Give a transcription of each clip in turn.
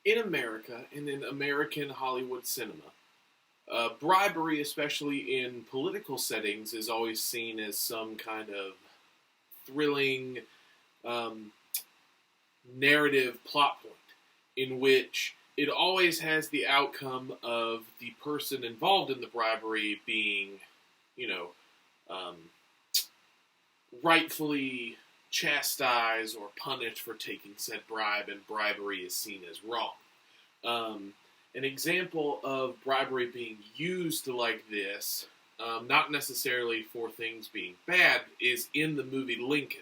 in America and in American Hollywood cinema, bribery, especially in political settings, is always seen as some kind of thrilling um, narrative plot point in which it always has the outcome of the person involved in the bribery being, you know, um, rightfully chastised or punished for taking said bribe, and bribery is seen as wrong. An example of bribery being used like this, not necessarily for things being bad, is in the movie Lincoln,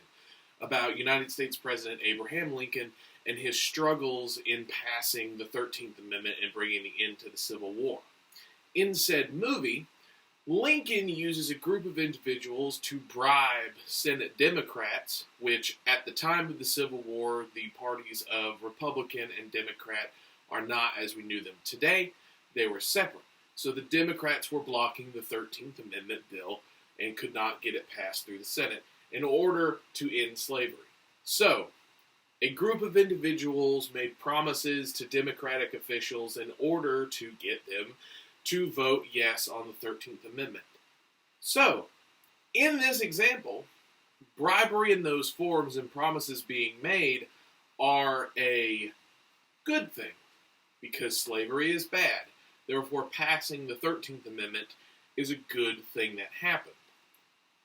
about United States President Abraham Lincoln and his struggles in passing the 13th Amendment and bringing an end to the Civil War. In said movie, Lincoln uses a group of individuals to bribe Senate Democrats, which at the time of the Civil War, the parties of Republican and Democrat are not as we knew them today. They were separate. So the Democrats were blocking the 13th Amendment bill and could not get it passed through the Senate in order to end slavery. So, a group of individuals made promises to Democratic officials in order to get them to vote yes on the 13th Amendment. So, in this example, bribery in those forms and promises being made are a good thing because slavery is bad. Therefore, passing the 13th Amendment is a good thing that happened.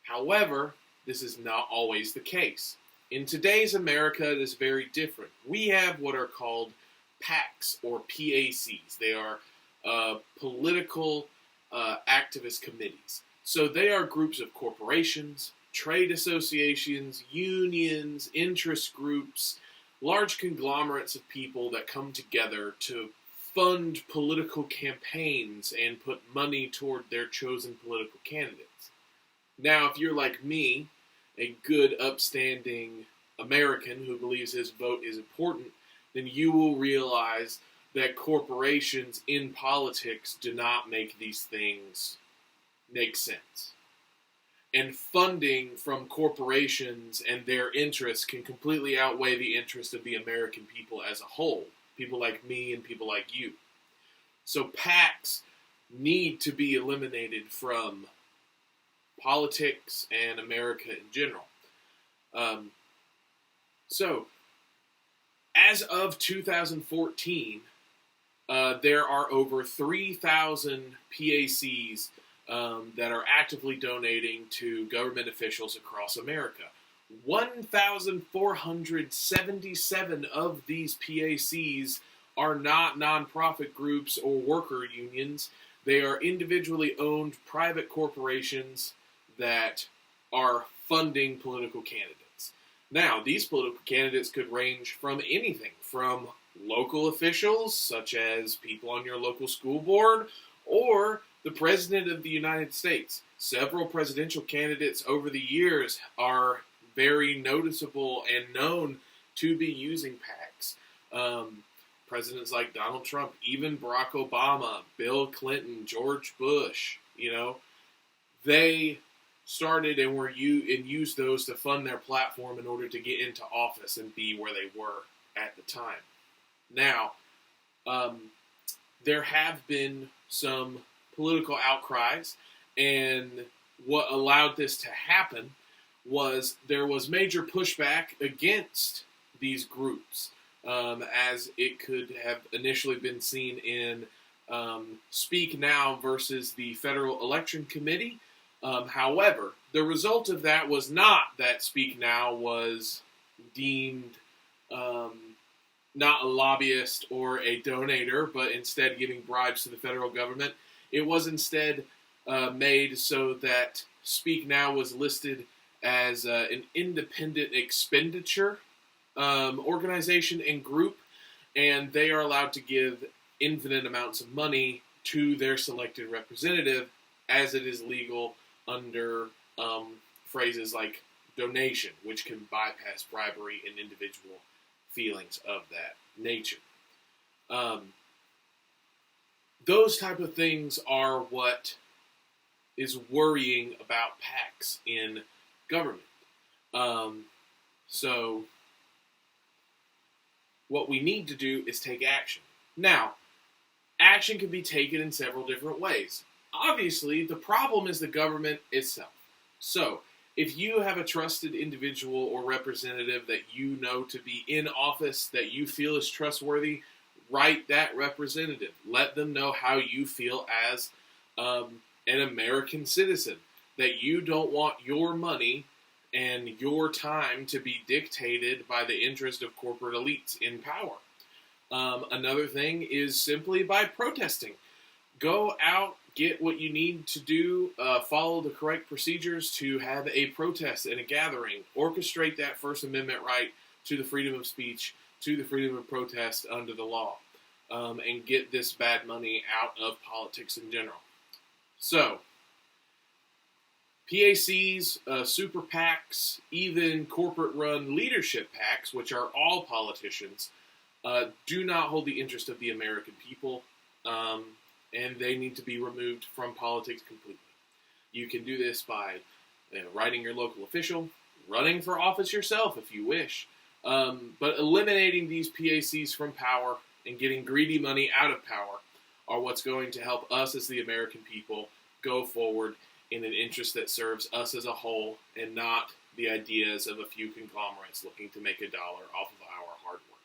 However, this is not always the case. In today's America, it is very different. We have what are called PACs or PACs. They are political activist committees. So they are groups of corporations, trade associations, unions, interest groups, large conglomerates of people that come together to fund political campaigns and put money toward their chosen political candidates. Now, if you're like me, a good, upstanding American who believes his vote is important, then you will realize that corporations in politics do not make these things make sense. And funding from corporations and their interests can completely outweigh the interest of the American people as a whole. People like me and people like you. So PACs need to be eliminated from politics and America in general. So, as of 2014, there are over 3,000 PACs that are actively donating to government officials across America. 1,477 of these PACs are not nonprofit groups or worker unions. They are individually owned private corporations that are funding political candidates. Now, these political candidates could range from anything from local officials, such as people on your local school board, or the President of the United States. Several presidential candidates over the years are very noticeable and known to be using PACs. Presidents like Donald Trump, even Barack Obama, Bill Clinton, George Bush, they started and used those to fund their platform in order to get into office and be where they were at the time. Now, there have been some political outcries, and what allowed this to happen was there was major pushback against these groups, as it could have initially been seen in Speak Now versus the Federal Election Committee. However, the result of that was not that Speak Now was deemed not a lobbyist or a donator, but instead giving bribes to the federal government. It was instead made so that Speak Now was listed as an independent expenditure organization and group, and they are allowed to give infinite amounts of money to their selected representative, as it is legal under phrases like donation, which can bypass bribery and individual feelings of that nature. Those type of things are what is worrying about PACs in government. So what we need to do is take action. Now, action can be taken in several different ways. Obviously, the problem is the government itself. So, if you have a trusted individual or representative that you know to be in office that you feel is trustworthy, write that representative. Let them know how you feel as an American citizen, that you don't want your money and your time to be dictated by the interest of corporate elites in power. Another thing is simply by protesting. Go out, get what you need to do, follow the correct procedures to have a protest and a gathering. Orchestrate that First Amendment right to the freedom of speech, to the freedom of protest under the law, and get this bad money out of politics in general. So, PACs, super PACs, even corporate-run leadership PACs, which are all politicians, do not hold the interest of the American people, and they need to be removed from politics completely. You can do this by writing your local official, running for office yourself if you wish, but eliminating these PACs from power and getting greedy money out of power are what's going to help us as the American people go forward in an interest that serves us as a whole and not the ideas of a few conglomerates looking to make a dollar off of our hard work.